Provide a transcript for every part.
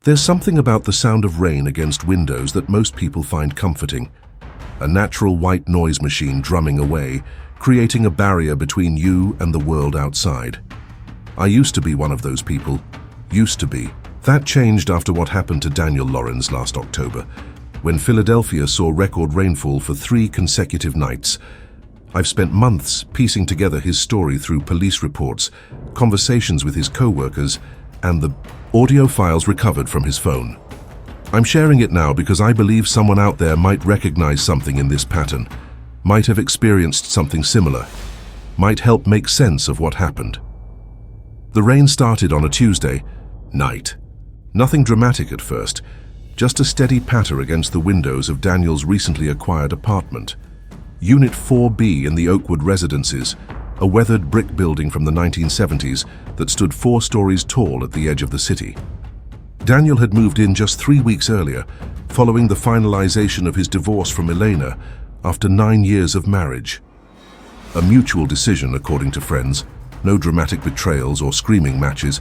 There's something about the sound of rain against windows that most people find comforting. A natural white noise machine drumming away, creating a barrier between you and the world outside. I used to be one of those people. Used to be. That changed after what happened to Daniel Lorenz last October, when Philadelphia saw record rainfall for 3 consecutive nights. I've spent months piecing together his story through police reports, conversations with his co-workers, and the audio files recovered from his phone. I'm sharing it now because I believe someone out there might recognize something in this pattern, might have experienced something similar, might help make sense of what happened. The rain started on a Tuesday night. Nothing dramatic at first, just a steady patter against the windows of Daniel's recently acquired apartment. Unit 4B in the Oakwood Residences, a weathered brick building from the 1970s that stood 4 stories tall at the edge of the city. Daniel had moved in just 3 weeks earlier, following the finalization of his divorce from Elena after 9 years of marriage. A mutual decision, according to friends, no dramatic betrayals or screaming matches,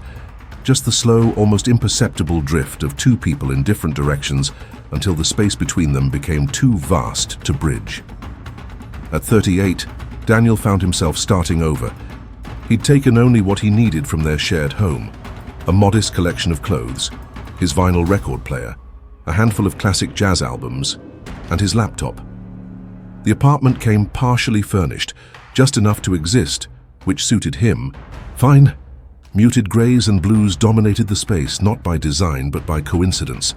just the slow, almost imperceptible drift of 2 people in different directions until the space between them became too vast to bridge. At 38, Daniel found himself starting over. He'd taken only what he needed from their shared home, a modest collection of clothes, his vinyl record player, a handful of classic jazz albums, and his laptop. The apartment came partially furnished, just enough to exist, which suited him. Fine. Muted grays and blues dominated the space, not by design but by coincidence,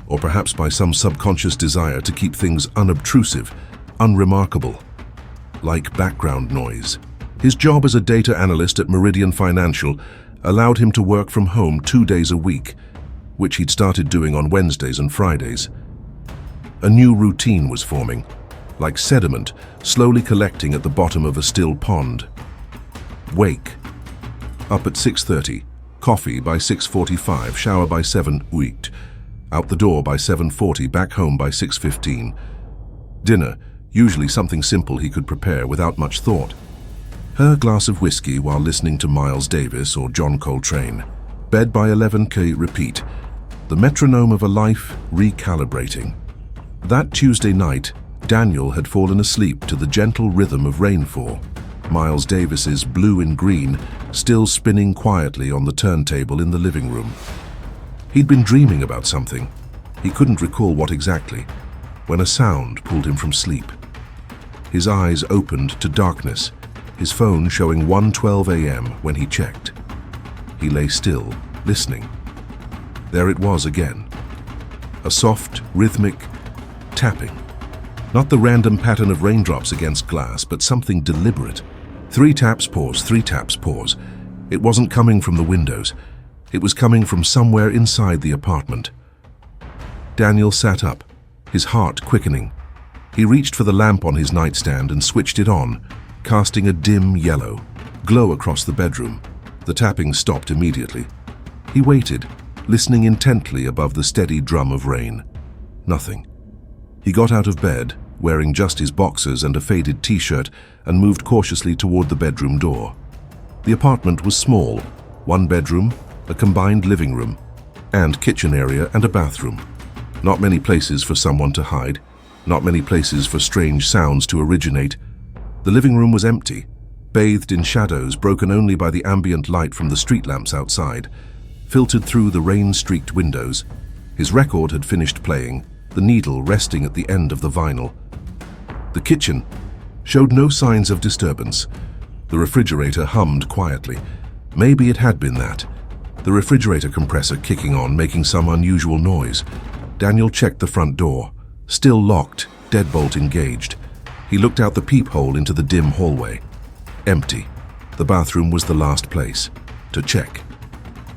or perhaps by some subconscious desire to keep things unobtrusive, unremarkable, like background noise. His job as a data analyst at Meridian Financial allowed him to work from home 2 days a week, which he'd started doing on Wednesdays and Fridays. A new routine was forming, like sediment slowly collecting at the bottom of a still pond. Wake. Up at 6:30, coffee by 6:45, shower by 7, eat. Out the door by 7:40, back home by 6:15. Dinner, usually something simple he could prepare without much thought. Her glass of whiskey while listening to Miles Davis or John Coltrane. Bed by 11:00, repeat. The metronome of a life recalibrating. That Tuesday night, Daniel had fallen asleep to the gentle rhythm of rainfall. Miles Davis's Blue and Green still spinning quietly on the turntable in the living room. He'd been dreaming about something. He couldn't recall what exactly, when a sound pulled him from sleep. His eyes opened to darkness, his phone showing 1:12 a.m. when he checked. He lay still, listening. There it was again. A soft, rhythmic tapping. Not the random pattern of raindrops against glass, but something deliberate. 3 taps, pause, 3 taps, pause. It wasn't coming from the windows. It was coming from somewhere inside the apartment. Daniel sat up, his heart quickening. He reached for the lamp on his nightstand and switched it on, casting a dim yellow glow across the bedroom. The tapping stopped immediately. He waited, listening intently above the steady drum of rain. Nothing. He got out of bed, wearing just his boxers and a faded t-shirt, and moved cautiously toward the bedroom door. The apartment was small, 1 bedroom, a combined living room, and kitchen area and a bathroom. Not many places for someone to hide, not many places for strange sounds to originate. The living room was empty, bathed in shadows broken only by the ambient light from the street lamps outside, filtered through the rain-streaked windows. His record had finished playing, the needle resting at the end of the vinyl. The kitchen showed no signs of disturbance. The refrigerator hummed quietly. Maybe it had been that. The refrigerator compressor kicking on, making some unusual noise. Daniel checked the front door. Still locked, deadbolt engaged. He looked out the peephole into the dim hallway. Empty. The bathroom was the last place to check.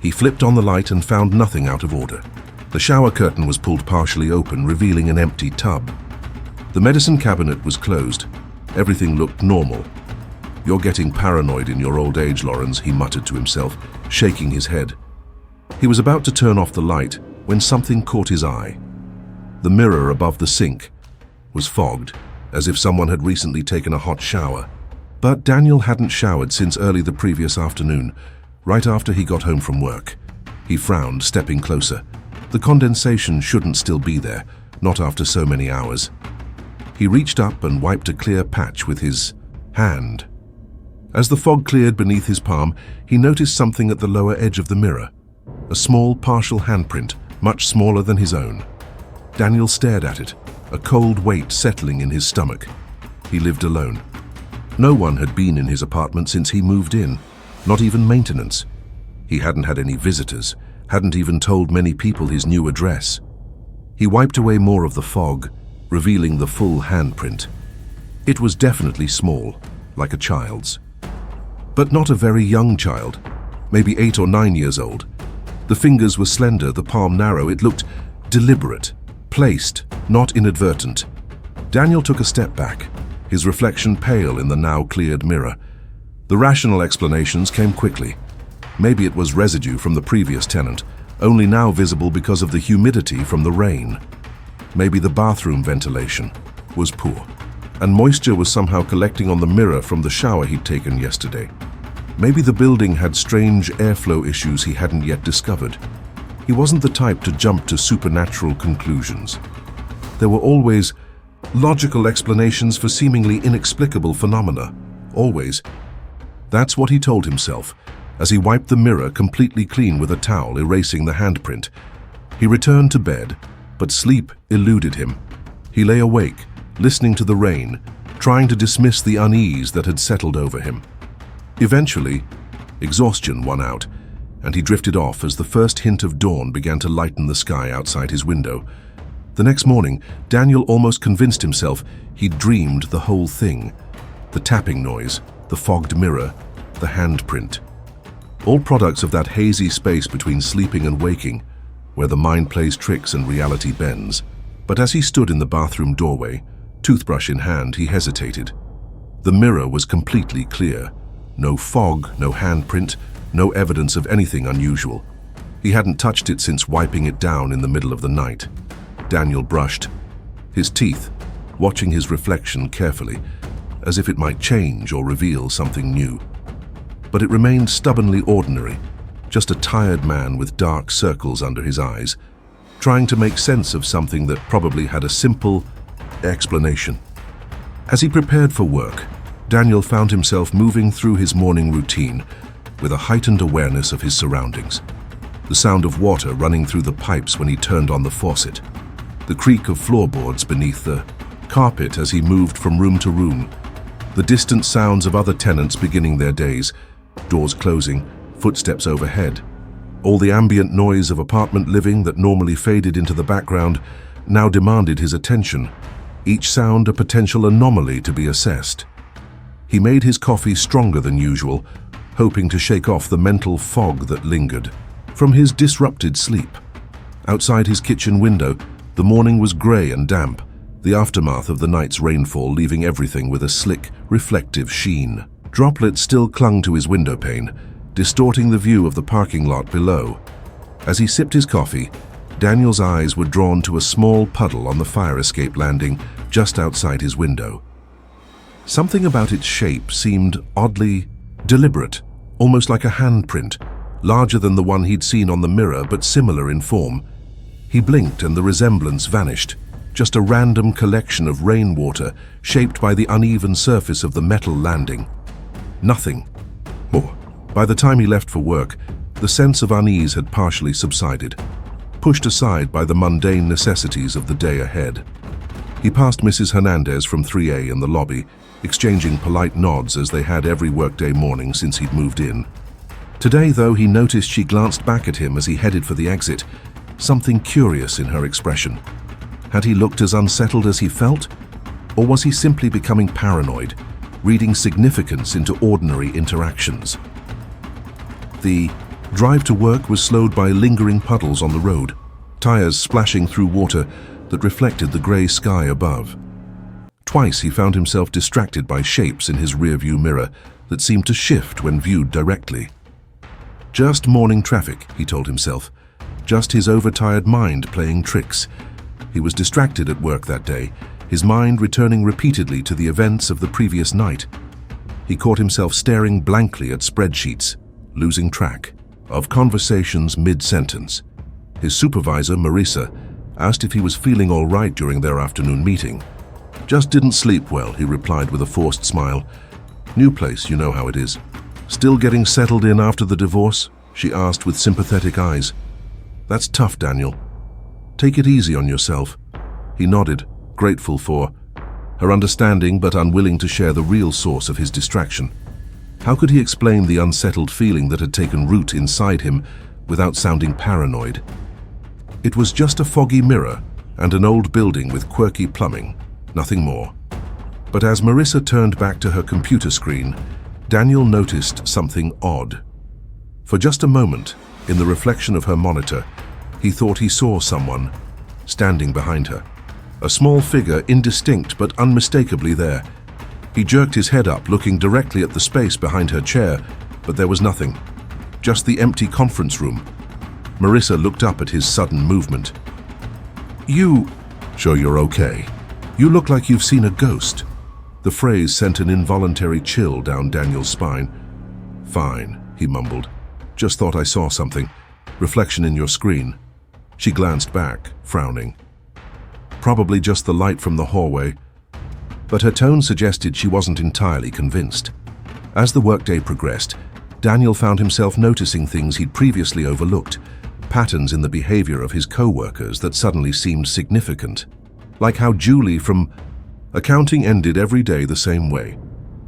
He flipped on the light and found nothing out of order. The shower curtain was pulled partially open, revealing an empty tub. The medicine cabinet was closed. Everything looked normal. "You're getting paranoid in your old age, Lorenz," he muttered to himself, shaking his head. He was about to turn off the light when something caught his eye. The mirror above the sink was fogged, as if someone had recently taken a hot shower. But Daniel hadn't showered since early the previous afternoon, right after he got home from work. He frowned, stepping closer. The condensation shouldn't still be there, not after so many hours. He reached up and wiped a clear patch with his hand. As the fog cleared beneath his palm, he noticed something at the lower edge of the mirror. A small partial handprint, much smaller than his own. Daniel stared at it, a cold weight settling in his stomach. He lived alone. No one had been in his apartment since he moved in, not even maintenance. He hadn't had any visitors, hadn't even told many people his new address. He wiped away more of the fog, revealing the full handprint. It was definitely small, like a child's. But not a very young child, maybe 8 or 9 years old. The fingers were slender, the palm narrow. It looked deliberate, placed, not inadvertent. Daniel took a step back, his reflection pale in the now cleared mirror. The rational explanations came quickly. Maybe it was residue from the previous tenant, only now visible because of the humidity from the rain. Maybe the bathroom ventilation was poor, and moisture was somehow collecting on the mirror from the shower he'd taken yesterday. Maybe the building had strange airflow issues he hadn't yet discovered. He wasn't the type to jump to supernatural conclusions. There were always logical explanations for seemingly inexplicable phenomena. Always. That's what he told himself, as he wiped the mirror completely clean with a towel, erasing the handprint. He returned to bed, but sleep eluded him. He lay awake, listening to the rain, trying to dismiss the unease that had settled over him. Eventually, exhaustion won out, and he drifted off as the first hint of dawn began to lighten the sky outside his window. The next morning, Daniel almost convinced himself he'd dreamed the whole thing. The tapping noise, the fogged mirror, the handprint. All products of that hazy space between sleeping and waking, where the mind plays tricks and reality bends. But as he stood in the bathroom doorway, toothbrush in hand, he hesitated. The mirror was completely clear. No fog, no handprint, no evidence of anything unusual. He hadn't touched it since wiping it down in the middle of the night. Daniel brushed his teeth, watching his reflection carefully, as if it might change or reveal something new. But it remained stubbornly ordinary, just a tired man with dark circles under his eyes, trying to make sense of something that probably had a simple explanation. As he prepared for work, Daniel found himself moving through his morning routine with a heightened awareness of his surroundings. The sound of water running through the pipes when he turned on the faucet, the creak of floorboards beneath the carpet as he moved from room to room, the distant sounds of other tenants beginning their days, doors closing, footsteps overhead. All the ambient noise of apartment living that normally faded into the background now demanded his attention, each sound a potential anomaly to be assessed. He made his coffee stronger than usual, hoping to shake off the mental fog that lingered from his disrupted sleep. Outside his kitchen window, the morning was grey and damp, the aftermath of the night's rainfall leaving everything with a slick, reflective sheen. Droplets still clung to his window pane, distorting the view of the parking lot below. As he sipped his coffee, Daniel's eyes were drawn to a small puddle on the fire escape landing just outside his window. Something about its shape seemed oddly deliberate, almost like a handprint, larger than the one he'd seen on the mirror but similar in form. He blinked and the resemblance vanished, just a random collection of rainwater shaped by the uneven surface of the metal landing. Nothing more. By the time he left for work, the sense of unease had partially subsided, pushed aside by the mundane necessities of the day ahead. He passed Mrs. Hernandez from 3A in the lobby, exchanging polite nods as they had every workday morning since he'd moved in. Today, though, he noticed she glanced back at him as he headed for the exit, something curious in her expression. Had he looked as unsettled as he felt? Or was he simply becoming paranoid, reading significance into ordinary interactions? The drive to work was slowed by lingering puddles on the road, tires splashing through water that reflected the grey sky above. Twice he found himself distracted by shapes in his rearview mirror that seemed to shift when viewed directly. Just morning traffic, he told himself. Just his overtired mind playing tricks. He was distracted at work that day, his mind returning repeatedly to the events of the previous night. He caught himself staring blankly at spreadsheets, losing track of conversations mid-sentence. His supervisor, Marisa, asked if he was feeling all right during their afternoon meeting. "Just didn't sleep well," he replied with a forced smile. "New place, you know how it is." "Still getting settled in after the divorce?" she asked with sympathetic eyes. "That's tough, Daniel. Take it easy on yourself." He nodded, grateful for her understanding but unwilling to share the real source of his distraction. How could he explain the unsettled feeling that had taken root inside him without sounding paranoid? It was just a foggy mirror and an old building with quirky plumbing, nothing more. But as Marisa turned back to her computer screen, Daniel noticed something odd. For just a moment, in the reflection of her monitor, he thought he saw someone standing behind her. A small figure, indistinct but unmistakably there. He jerked his head up, looking directly at the space behind her chair, but there was nothing. Just the empty conference room. Marisa looked up at his sudden movement. "You... Sure you're okay? You look like you've seen a ghost." The phrase sent an involuntary chill down Daniel's spine. "Fine," he mumbled. "Just thought I saw something. Reflection in your screen." She glanced back, frowning. Probably just the light from the hallway, but her tone suggested she wasn't entirely convinced. As the workday progressed, Daniel found himself noticing things he'd previously overlooked, patterns in the behavior of his co-workers that suddenly seemed significant. Like how Julie from accounting ended every day the same way.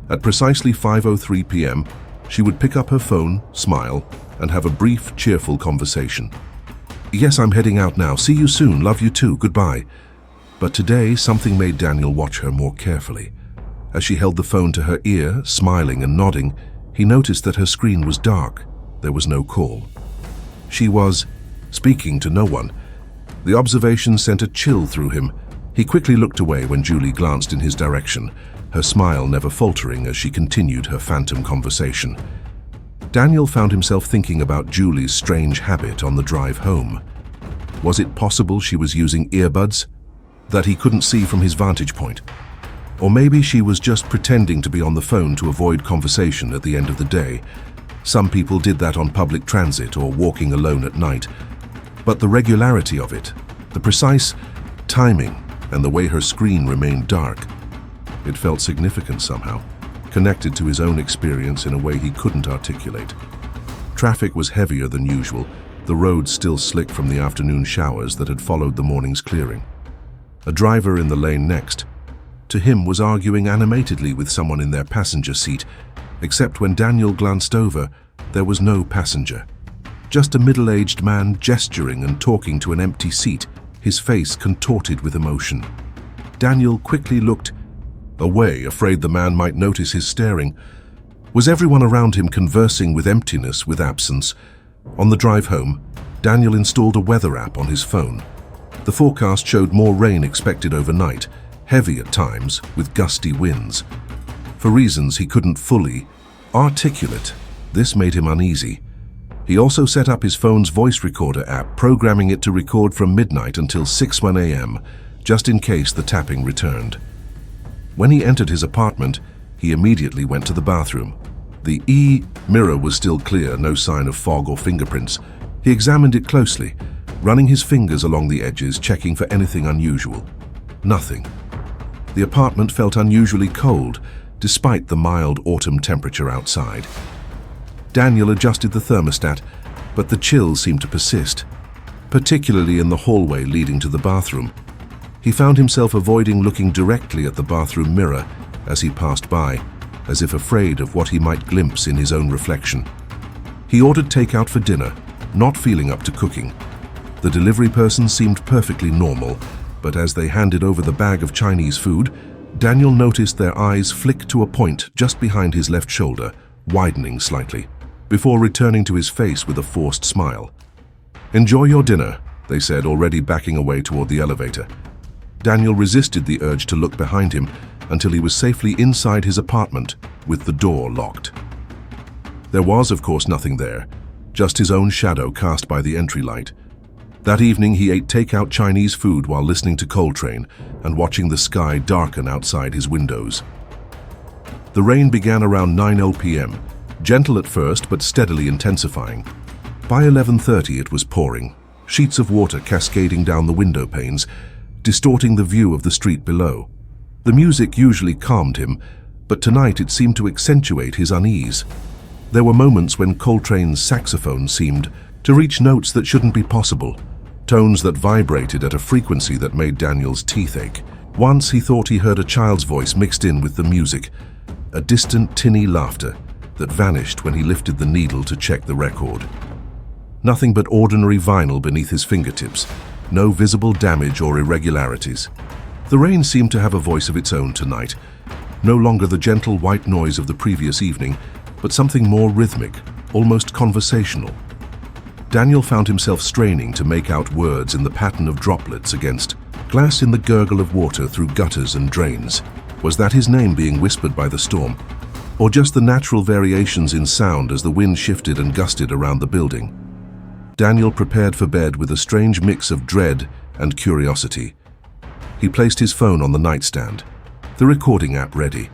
At precisely 5:03 p.m., she would pick up her phone, smile, and have a brief, cheerful conversation. "Yes, I'm heading out now. See you soon. Love you too. Goodbye." But today, something made Daniel watch her more carefully. As she held the phone to her ear, smiling and nodding, he noticed that her screen was dark. There was no call. She was speaking to no one. The observation sent a chill through him. He quickly looked away when Julie glanced in his direction, her smile never faltering as she continued her phantom conversation. Daniel found himself thinking about Julie's strange habit on the drive home. Was it possible she was using earbuds that he couldn't see from his vantage point? Or maybe she was just pretending to be on the phone to avoid conversation at the end of the day. Some people did that on public transit or walking alone at night. But the regularity of it, the precise timing, and the way her screen remained dark, it felt significant somehow, connected to his own experience in a way he couldn't articulate. Traffic was heavier than usual, the roads still slick from the afternoon showers that had followed the morning's clearing. A driver in the lane next to him was arguing animatedly with someone in their passenger seat, except when Daniel glanced over, there was no passenger. Just a middle-aged man gesturing and talking to an empty seat, his face contorted with emotion. Daniel quickly looked away, afraid the man might notice his staring. Was everyone around him conversing with emptiness, with absence? On the drive home, Daniel installed a weather app on his phone. The forecast showed more rain expected overnight, heavy at times, with gusty winds. For reasons he couldn't fully articulate, this made him uneasy. He also set up his phone's voice recorder app, programming it to record from midnight until 6:01 a.m., just in case the tapping returned. When he entered his apartment, he immediately went to the bathroom. The mirror was still clear, no sign of fog or fingerprints. He examined it closely, running his fingers along the edges, checking for anything unusual. Nothing. The apartment felt unusually cold, despite the mild autumn temperature outside. Daniel adjusted the thermostat, but the chill seemed to persist, particularly in the hallway leading to the bathroom. He found himself avoiding looking directly at the bathroom mirror as he passed by, as if afraid of what he might glimpse in his own reflection. He ordered takeout for dinner, not feeling up to cooking. The delivery person seemed perfectly normal, but as they handed over the bag of Chinese food, Daniel noticed their eyes flick to a point just behind his left shoulder, widening slightly, before returning to his face with a forced smile. "Enjoy your dinner," they said, already backing away toward the elevator. Daniel resisted the urge to look behind him until he was safely inside his apartment with the door locked. There was, of course, nothing there, just his own shadow cast by the entry light. That evening he ate takeout Chinese food while listening to Coltrane and watching the sky darken outside his windows. The rain began around 9 p.m., gentle at first but steadily intensifying. By 11:30 it was pouring, sheets of water cascading down the window panes, distorting the view of the street below. The music usually calmed him, but tonight it seemed to accentuate his unease. There were moments when Coltrane's saxophone seemed to reach notes that shouldn't be possible, tones that vibrated at a frequency that made Daniel's teeth ache. Once he thought he heard a child's voice mixed in with the music, a distant tinny laughter that vanished when he lifted the needle to check the record. Nothing but ordinary vinyl beneath his fingertips, no visible damage or irregularities. The rain seemed to have a voice of its own tonight, no longer the gentle white noise of the previous evening, but something more rhythmic, almost conversational. Daniel found himself straining to make out words in the pattern of droplets against glass, in the gurgle of water through gutters and drains. Was that his name being whispered by the storm, or just the natural variations in sound as the wind shifted and gusted around the building? Daniel prepared for bed with a strange mix of dread and curiosity. He placed his phone on the nightstand, the recording app ready.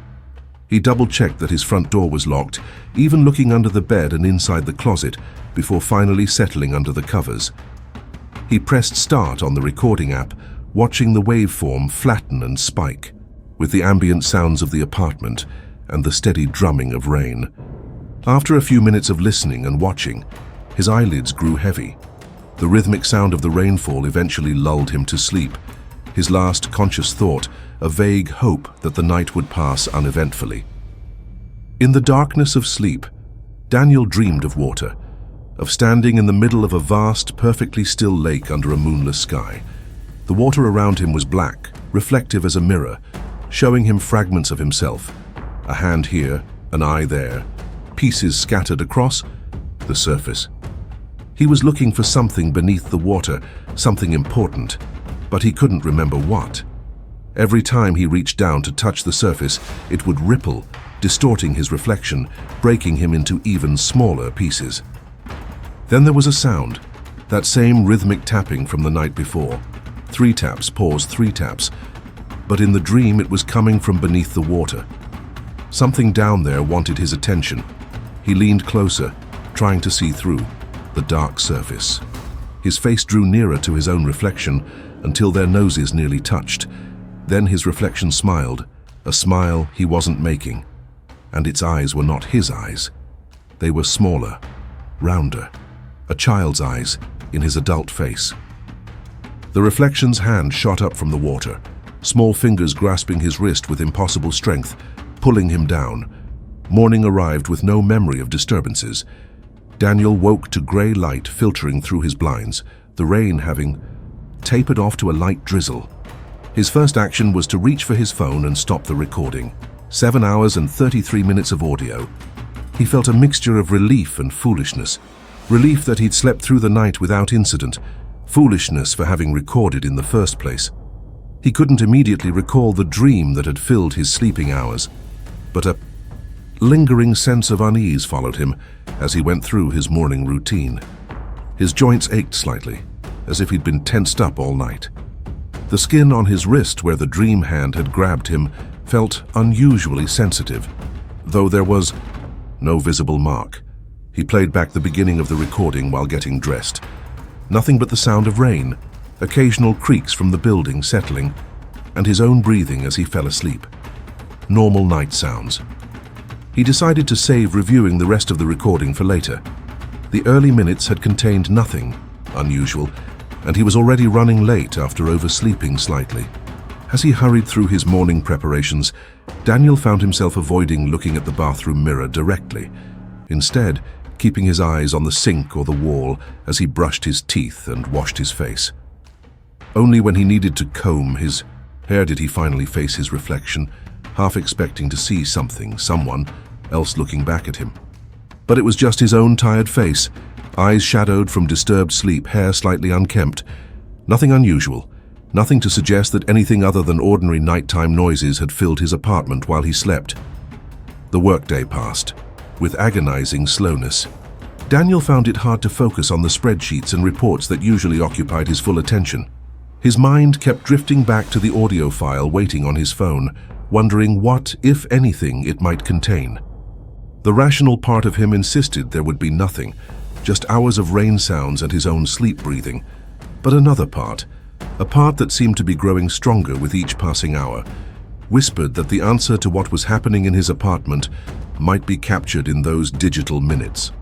He double-checked that his front door was locked, even looking under the bed and inside the closet before finally settling under the covers. He pressed start on the recording app, watching the waveform flatten and spike, with the ambient sounds of the apartment and the steady drumming of rain. After a few minutes of listening and watching, his eyelids grew heavy. The rhythmic sound of the rainfall eventually lulled him to sleep, his last conscious thought a vague hope that the night would pass uneventfully. In the darkness of sleep, Daniel dreamed of water, of standing in the middle of a vast, perfectly still lake under a moonless sky. The water around him was black, reflective as a mirror, showing him fragments of himself, a hand here, an eye there, pieces scattered across the surface. He was looking for something beneath the water, something important, but he couldn't remember what. Every time he reached down to touch the surface, it would ripple, distorting his reflection, breaking him into even smaller pieces. Then there was a sound, that same rhythmic tapping from the night before. 3 taps, pause, 3 taps. But in the dream it was coming from beneath the water. Something down there wanted his attention. He leaned closer, trying to see through the dark surface. His face drew nearer to his own reflection until their noses nearly touched. Then his reflection smiled, a smile he wasn't making. And its eyes were not his eyes. They were smaller, rounder, a child's eyes in his adult face. The reflection's hand shot up from the water, small fingers grasping his wrist with impossible strength, pulling him down. Morning arrived with no memory of disturbances. Daniel woke to grey light filtering through his blinds, the rain having tapered off to a light drizzle. His first action was to reach for his phone and stop the recording. 7 hours and 33 minutes of audio. He felt a mixture of relief and foolishness. Relief that he'd slept through the night without incident. Foolishness for having recorded in the first place. He couldn't immediately recall the dream that had filled his sleeping hours, but a lingering sense of unease followed him as he went through his morning routine. His joints ached slightly, as if he'd been tensed up all night. The skin on his wrist where the dream hand had grabbed him felt unusually sensitive, though there was no visible mark. He played back the beginning of the recording while getting dressed. Nothing but the sound of rain, occasional creaks from the building settling, and his own breathing as he fell asleep. Normal night sounds. He decided to save reviewing the rest of the recording for later. The early minutes had contained nothing unusual, and he was already running late after oversleeping slightly. As he hurried through his morning preparations, Daniel found himself avoiding looking at the bathroom mirror directly, instead keeping his eyes on the sink or the wall as he brushed his teeth and washed his face. Only when he needed to comb his hair did he finally face his reflection, half expecting to see someone else looking back at him. But it was just his own tired face, eyes shadowed from disturbed sleep, hair slightly unkempt. Nothing unusual, nothing to suggest that anything other than ordinary nighttime noises had filled his apartment while he slept. The workday passed, with agonizing slowness. Daniel found it hard to focus on the spreadsheets and reports that usually occupied his full attention. His mind kept drifting back to the audio file waiting on his phone, wondering what, if anything, it might contain. The rational part of him insisted there would be nothing, just hours of rain sounds and his own sleep breathing, But another part, a part that seemed to be growing stronger with each passing hour, whispered that the answer to what was happening in his apartment might be captured in those digital minutes.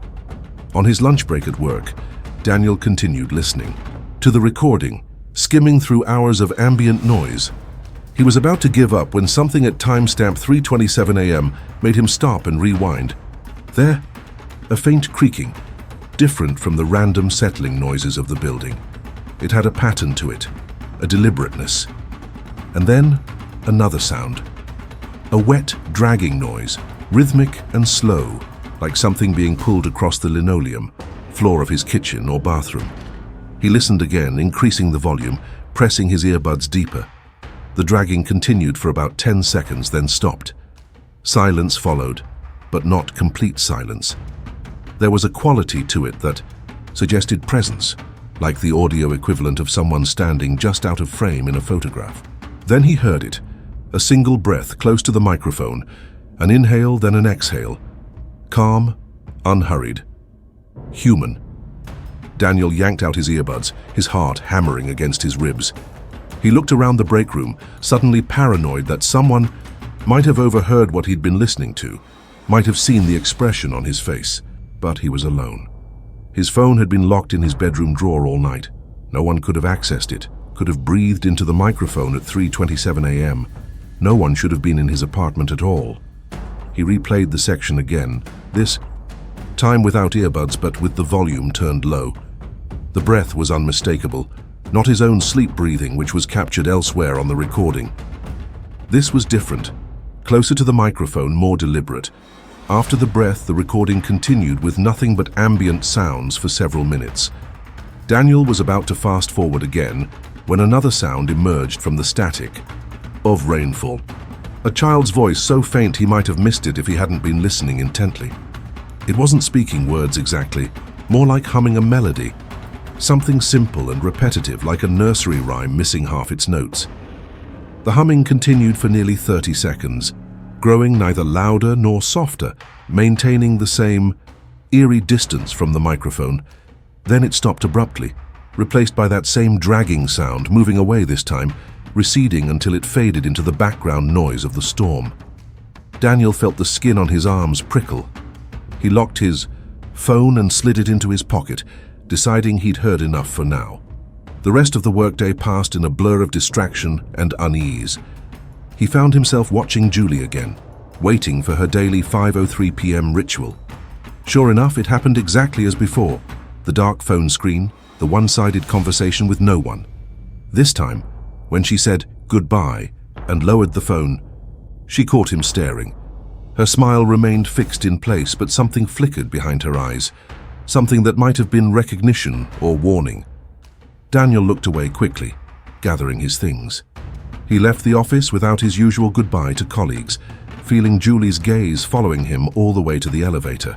On his lunch break at work, Daniel continued listening to the recording, skimming through hours of ambient noise. He was about to give up when something at timestamp 3:27 a.m. made him stop and rewind. There, a faint creaking, different from the random settling noises of the building. It had a pattern to it, a deliberateness. And then, another sound. A wet, dragging noise, rhythmic and slow, like something being pulled across the linoleum, floor of his kitchen or bathroom. He listened again, increasing the volume, pressing his earbuds deeper. The dragging continued for about 10 seconds, then stopped. Silence followed, but not complete silence. There was a quality to it that suggested presence, like the audio equivalent of someone standing just out of frame in a photograph. Then he heard it, a single breath close to the microphone, an inhale, then an exhale. Calm, unhurried, human. Daniel yanked out his earbuds, his heart hammering against his ribs. He looked around the break room, suddenly paranoid that someone might have overheard what he'd been listening to, might have seen the expression on his face. But he was alone. His phone had been locked in his bedroom drawer all night. No one could have accessed it, could have breathed into the microphone at 3:27 a.m. No one should have been in his apartment at all. He replayed the section again, this time without earbuds but with the volume turned low. The breath was unmistakable, not his own sleep breathing which was captured elsewhere on the recording. This was different, closer to the microphone, more deliberate. After the breath, the recording continued with nothing but ambient sounds for several minutes. Daniel was about to fast forward again when another sound emerged from the static of rainfall. A child's voice so faint he might have missed it if he hadn't been listening intently. It wasn't speaking words exactly, more like humming a melody. Something simple and repetitive, like a nursery rhyme missing half its notes. The humming continued for nearly 30 seconds, growing neither louder nor softer, maintaining the same eerie distance from the microphone. Then it stopped abruptly, replaced by that same dragging sound, moving away this time, receding until it faded into the background noise of the storm. Daniel felt the skin on his arms prickle. He locked his phone and slid it into his pocket, deciding he'd heard enough for now. The rest of the workday passed in a blur of distraction and unease. He found himself watching Julie again, waiting for her daily 5:03 p.m. ritual. Sure enough, it happened exactly as before. The dark phone screen, the one-sided conversation with no one. This time, when she said goodbye and lowered the phone, she caught him staring. Her smile remained fixed in place, but something flickered behind her eyes, something that might have been recognition or warning. Daniel looked away quickly, gathering his things. He left the office without his usual goodbye to colleagues, feeling Julie's gaze following him all the way to the elevator.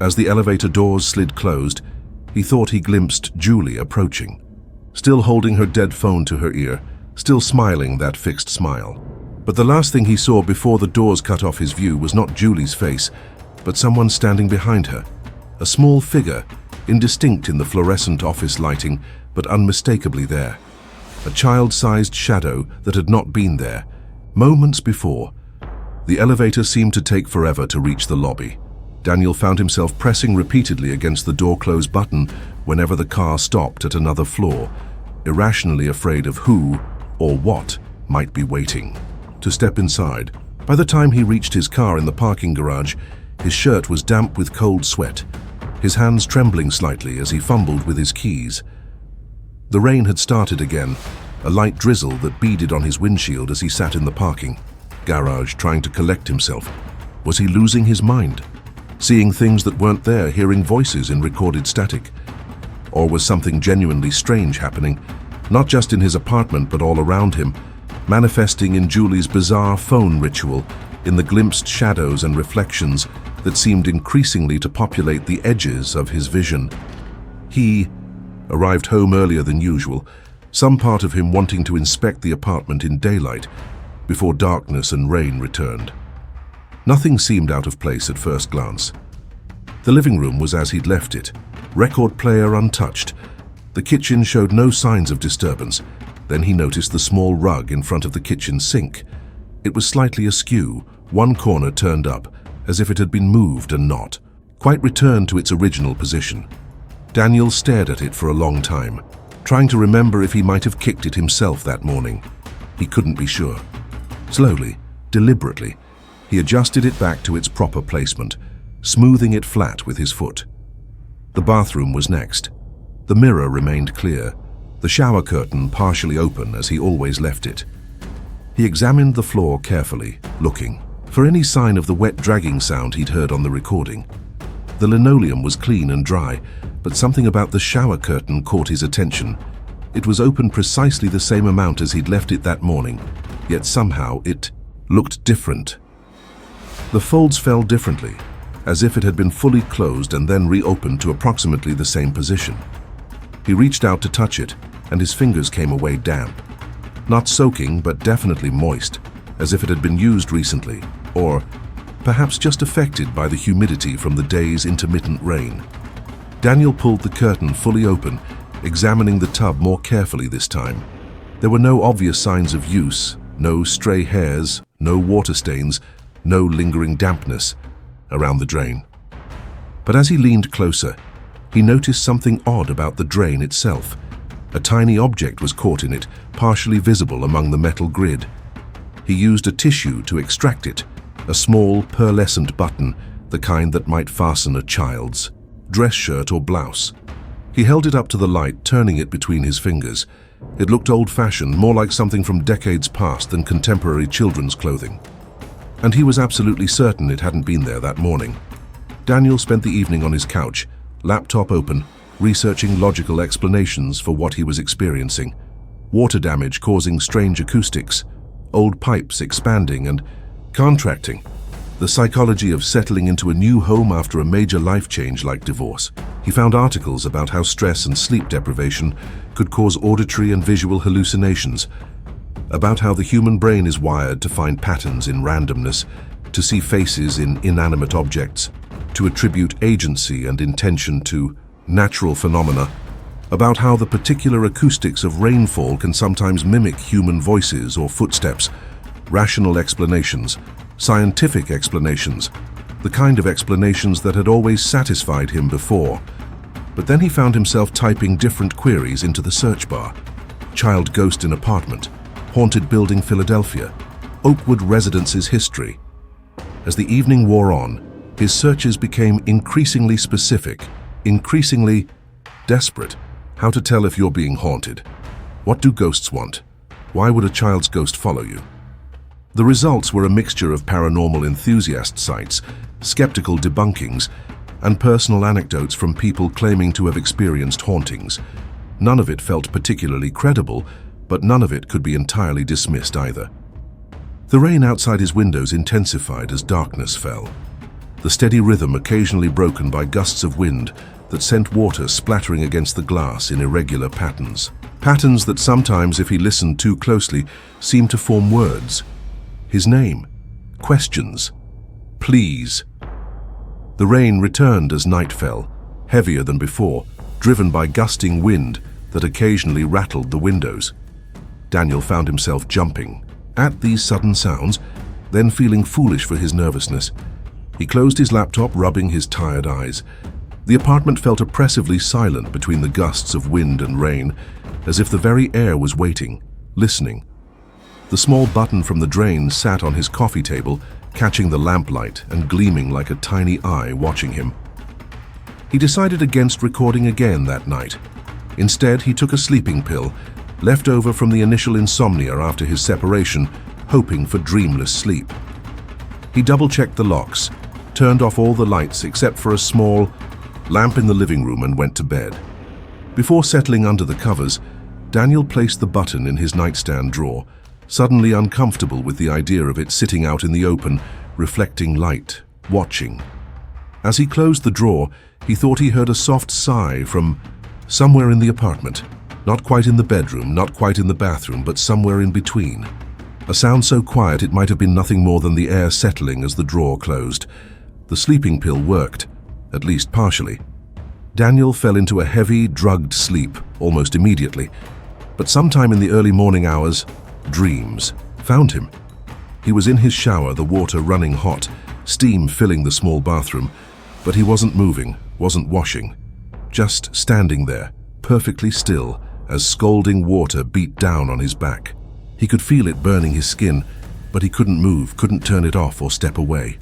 As the elevator doors slid closed, he thought he glimpsed Julie approaching, still holding her dead phone to her ear, still smiling that fixed smile. But the last thing he saw before the doors cut off his view was not Julie's face, but someone standing behind her, a small figure, indistinct in the fluorescent office lighting, but unmistakably there. A child-sized shadow that had not been there moments before. The elevator seemed to take forever to reach the lobby. Daniel found himself pressing repeatedly against the door close button whenever the car stopped at another floor, irrationally afraid of who or what might be waiting to step inside. By the time he reached his car in the parking garage, his shirt was damp with cold sweat, his hands trembling slightly as he fumbled with his keys. The rain had started again, a light drizzle that beaded on his windshield as he sat in the parking garage trying to collect himself. Was he losing his mind? Seeing things that weren't there, hearing voices in recorded static? Or was something genuinely strange happening, not just in his apartment but all around him, manifesting in Julie's bizarre phone ritual, in the glimpsed shadows and reflections that seemed increasingly to populate the edges of his vision? He arrived home earlier than usual, some part of him wanting to inspect the apartment in daylight before darkness and rain returned. Nothing seemed out of place at first glance. The living room was as he'd left it, record player untouched, The kitchen showed no signs of disturbance. Then he noticed the small rug in front of the kitchen sink. It was slightly askew, one corner turned up, as if it had been moved and not quite returned to its original position. Daniel stared at it for a long time, trying to remember if he might have kicked it himself that morning. He couldn't be sure. Slowly, deliberately, he adjusted it back to its proper placement, smoothing it flat with his foot. The bathroom was next. The mirror remained clear, the shower curtain partially open as he always left it. He examined the floor carefully, looking for any sign of the wet dragging sound he'd heard on the recording. The linoleum was clean and dry, but something about the shower curtain caught his attention. It was open precisely the same amount as he'd left it that morning, yet somehow it looked different. The folds fell differently, as if it had been fully closed and then reopened to approximately the same position. He reached out to touch it, and his fingers came away damp. Not soaking, but definitely moist, as if it had been used recently, or perhaps just affected by the humidity from the day's intermittent rain. Daniel pulled the curtain fully open, examining the tub more carefully this time. There were no obvious signs of use, no stray hairs, no water stains, no lingering dampness around the drain. But as he leaned closer, he noticed something odd about the drain itself. A tiny object was caught in it, partially visible among the metal grid. He used a tissue to extract it, a small, pearlescent button, the kind that might fasten a child's dress shirt or blouse. He held it up to the light, turning it between his fingers. It looked old-fashioned, more like something from decades past than contemporary children's clothing. And he was absolutely certain it hadn't been there that morning. Daniel spent the evening on his couch, laptop open, researching logical explanations for what he was experiencing. Water damage causing strange acoustics, old pipes expanding and contracting, the psychology of settling into a new home after a major life change like divorce. He found articles about how stress and sleep deprivation could cause auditory and visual hallucinations, about how the human brain is wired to find patterns in randomness, to see faces in inanimate objects, to attribute agency and intention to natural phenomena, about how the particular acoustics of rainfall can sometimes mimic human voices or footsteps, rational explanations, scientific explanations, the kind of explanations that had always satisfied him before. But then he found himself typing different queries into the search bar. Child ghost in apartment, haunted building Philadelphia, Oakwood residence's history. As the evening wore on, his searches became increasingly specific, increasingly desperate. How to tell if you're being haunted? What do ghosts want? Why would a child's ghost follow you? The results were a mixture of paranormal enthusiast sites, skeptical debunkings, and personal anecdotes from people claiming to have experienced hauntings. None of it felt particularly credible, but none of it could be entirely dismissed either. The rain outside his windows intensified as darkness fell, the steady rhythm occasionally broken by gusts of wind that sent water splattering against the glass in irregular patterns. Patterns that sometimes, if he listened too closely, seemed to form words. His name, questions, please. The rain returned as night fell, heavier than before, driven by gusting wind that occasionally rattled the windows. Daniel found himself jumping at these sudden sounds, then feeling foolish for his nervousness. He closed his laptop, rubbing his tired eyes. The apartment felt oppressively silent between the gusts of wind and rain, as if the very air was waiting, listening. The small button from the drain sat on his coffee table, catching the lamplight and gleaming like a tiny eye watching him. He decided against recording again that night. Instead, he took a sleeping pill, left over from the initial insomnia after his separation, hoping for dreamless sleep. He double-checked the locks, turned off all the lights except for a small lamp in the living room, and went to bed. Before settling under the covers, Daniel placed the button in his nightstand drawer, suddenly uncomfortable with the idea of it sitting out in the open, reflecting light, watching. As he closed the drawer, he thought he heard a soft sigh from somewhere in the apartment. Not quite in the bedroom, not quite in the bathroom, but somewhere in between. A sound so quiet it might have been nothing more than the air settling as the drawer closed. The sleeping pill worked, at least partially. Daniel fell into a heavy, drugged sleep almost immediately, but sometime in the early morning hours, dreams found him. He was in his shower, the water running hot, steam filling the small bathroom, but he wasn't moving, wasn't washing, just standing there, perfectly still, as scalding water beat down on his back. He could feel it burning his skin, but he couldn't move, couldn't turn it off or step away.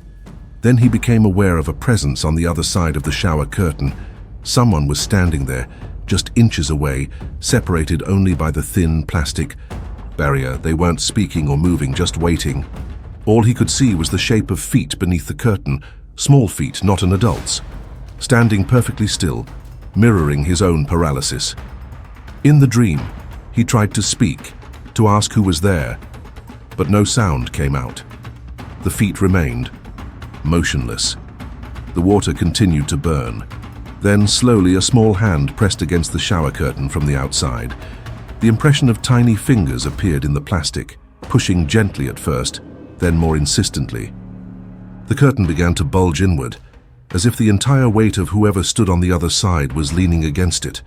Then he became aware of a presence on the other side of the shower curtain. Someone was standing there, just inches away, separated only by the thin plastic barrier. They weren't speaking or moving, just waiting. All he could see was the shape of feet beneath the curtain, small feet, not an adult's, standing perfectly still, mirroring his own paralysis. In the dream, he tried to speak, to ask who was there, but no sound came out. The feet remained, motionless. The water continued to burn. Then, slowly, a small hand pressed against the shower curtain from the outside. The impression of tiny fingers appeared in the plastic, pushing gently at first, then more insistently. The curtain began to bulge inward, as if the entire weight of whoever stood on the other side was leaning against it,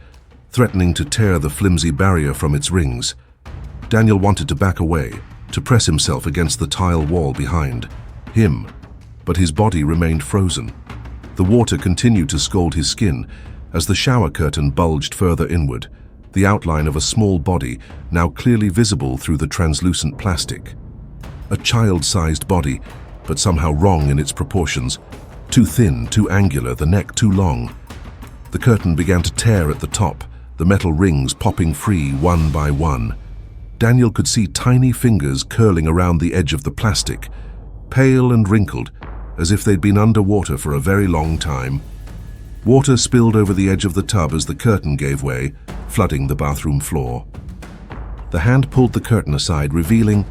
threatening to tear the flimsy barrier from its rings. Daniel wanted to back away, to press himself against the tile wall behind him, but his body remained frozen. The water continued to scald his skin as the shower curtain bulged further inward, the outline of a small body now clearly visible through the translucent plastic. A child-sized body, but somehow wrong in its proportions. Too thin, too angular, the neck too long. The curtain began to tear at the top, the metal rings popping free one by one. Daniel could see tiny fingers curling around the edge of the plastic, pale and wrinkled, as if they'd been underwater for a very long time. Water spilled over the edge of the tub as the curtain gave way, flooding the bathroom floor. The hand pulled the curtain aside, revealing.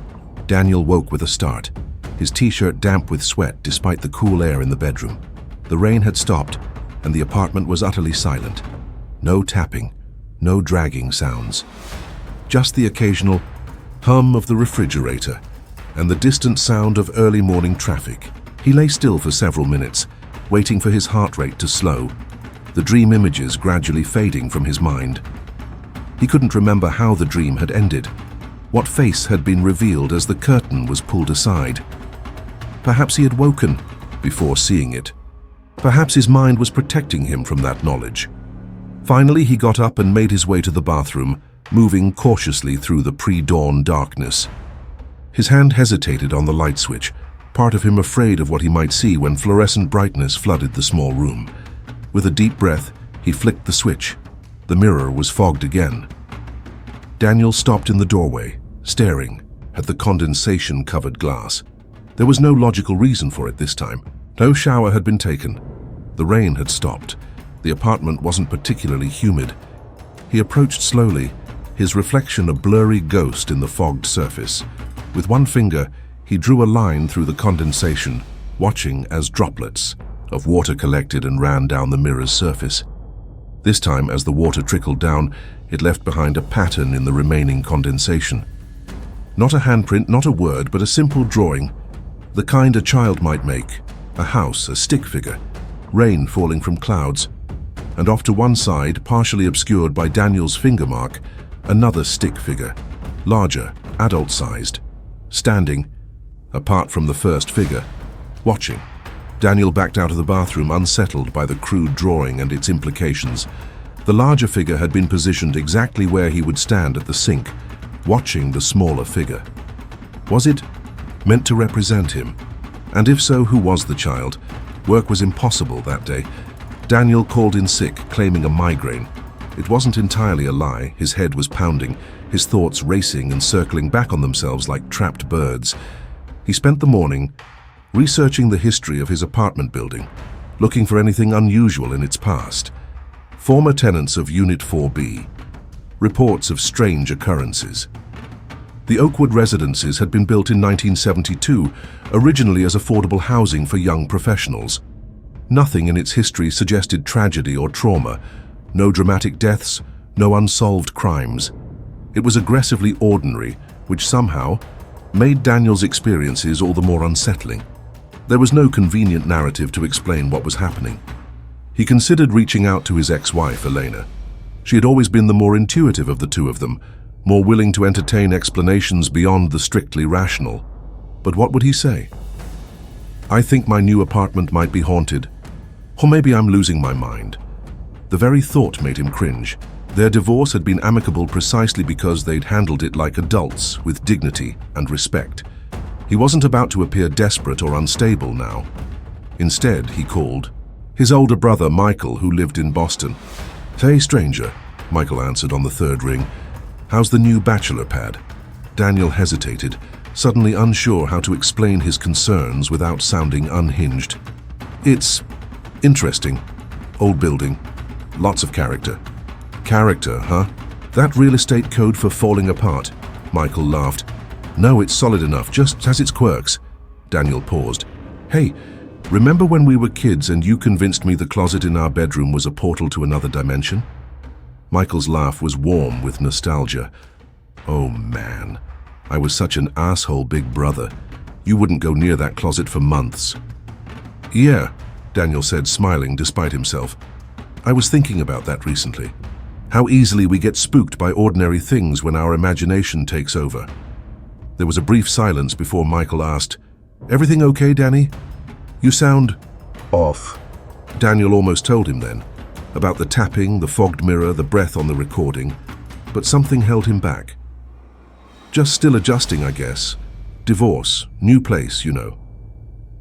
Daniel woke with a start, his t-shirt damp with sweat despite the cool air in the bedroom. The rain had stopped, and the apartment was utterly silent. No tapping, no dragging sounds. Just the occasional hum of the refrigerator and the distant sound of early morning traffic. He lay still for several minutes, waiting for his heart rate to slow, the dream images gradually fading from his mind. He couldn't remember how the dream had ended, what face had been revealed as the curtain was pulled aside. Perhaps he had woken before seeing it. Perhaps his mind was protecting him from that knowledge. Finally, he got up and made his way to the bathroom, moving cautiously through the pre-dawn darkness. His hand hesitated on the light switch, part of him afraid of what he might see when fluorescent brightness flooded the small room. With a deep breath, he flicked the switch. The mirror was fogged again. Daniel stopped in the doorway, staring at the condensation-covered glass. There was no logical reason for it this time. No shower had been taken. The rain had stopped. The apartment wasn't particularly humid. He approached slowly, his reflection a blurry ghost in the fogged surface. With one finger, he drew a line through the condensation, watching as droplets of water collected and ran down the mirror's surface. This time, as the water trickled down, it left behind a pattern in the remaining condensation. Not a handprint, not a word, but a simple drawing, the kind a child might make. A house, a stick figure, rain falling from clouds, and off to one side, partially obscured by Daniel's finger mark, another stick figure, larger, adult-sized, standing, apart from the first figure, watching. Daniel backed out of the bathroom, unsettled by the crude drawing and its implications. The larger figure had been positioned exactly where he would stand at the sink, watching the smaller figure. Was it meant to represent him? And if so, who was the child? Work was impossible that day. Daniel called in sick, claiming a migraine. It wasn't entirely a lie. His head was pounding, his thoughts racing and circling back on themselves like trapped birds. He spent the morning researching the history of his apartment building, looking for anything unusual in its past. Former tenants of Unit 4B. Reports of strange occurrences. The Oakwood residences had been built in 1972, originally as affordable housing for young professionals. Nothing in its history suggested tragedy or trauma. No dramatic deaths, no unsolved crimes. It was aggressively ordinary, which somehow made Daniel's experiences all the more unsettling. There was no convenient narrative to explain what was happening. He considered reaching out to his ex-wife, Elena. She had always been the more intuitive of the two of them, more willing to entertain explanations beyond the strictly rational. But what would he say? "I think my new apartment might be haunted. Or maybe I'm losing my mind." The very thought made him cringe. Their divorce had been amicable precisely because they'd handled it like adults, with dignity and respect. He wasn't about to appear desperate or unstable now. Instead, he called his older brother, Michael, who lived in Boston. "Hey, stranger," Michael answered on the third ring. "How's the new bachelor pad?" Daniel hesitated, suddenly unsure how to explain his concerns without sounding unhinged. "It's interesting. Old building. Lots of character." "Character, huh? That real estate code for falling apart?" Michael laughed. "No, it's solid enough, just has its quirks." Daniel paused. "Hey, remember when we were kids and you convinced me the closet in our bedroom was a portal to another dimension?" Michael's laugh was warm with nostalgia. "Oh man, I was such an asshole big brother. You wouldn't go near that closet for months." "Yeah," Daniel said, smiling despite himself. "I was thinking about that recently. How easily we get spooked by ordinary things when our imagination takes over." There was a brief silence before Michael asked, "Everything okay, Danny? You sound off." Daniel almost told him then, about the tapping, the fogged mirror, the breath on the recording, but something held him back. "Just still adjusting, I guess. Divorce, new place, you know."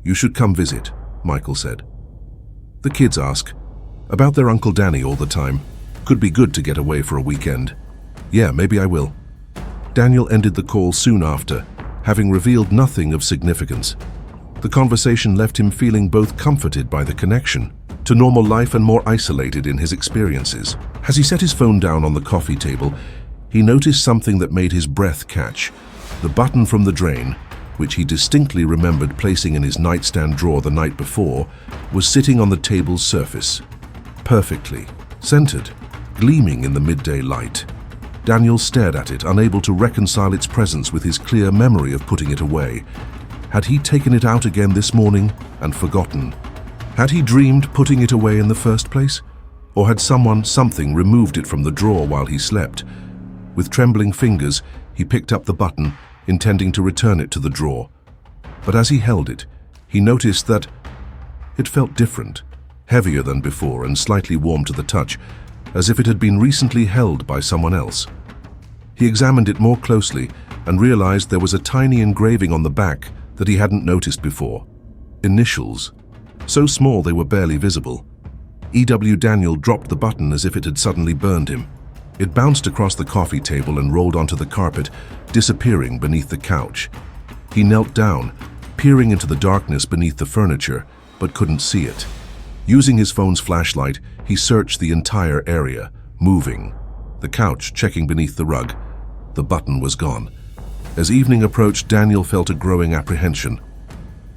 "You should come visit," Michael said. "The kids ask about their Uncle Danny all the time. Could be good to get away for a weekend." "Yeah, maybe I will." Daniel ended the call soon after, having revealed nothing of significance. The conversation left him feeling both comforted by the connection to normal life and more isolated in his experiences. As he set his phone down on the coffee table, he noticed something that made his breath catch. The button from the drain, which he distinctly remembered placing in his nightstand drawer the night before, was sitting on the table's surface. Perfectly, centered, gleaming in the midday light. Daniel stared at it, unable to reconcile its presence with his clear memory of putting it away. Had he taken it out again this morning and forgotten? Had he dreamed putting it away in the first place? Or had something removed it from the drawer while he slept? With trembling fingers, he picked up the button, intending to return it to the drawer. But as he held it, he noticed that it felt different, heavier than before and slightly warm to the touch, as if it had been recently held by someone else. He examined it more closely and realized there was a tiny engraving on the back that he hadn't noticed before. Initials. So small they were barely visible. E.W. Daniel dropped the button as if it had suddenly burned him. It bounced across the coffee table and rolled onto the carpet, disappearing beneath the couch. He knelt down, peering into the darkness beneath the furniture, but couldn't see it. Using his phone's flashlight, he searched the entire area, moving. The couch checking beneath the rug. The button was gone. As evening approached, Daniel felt a growing apprehension.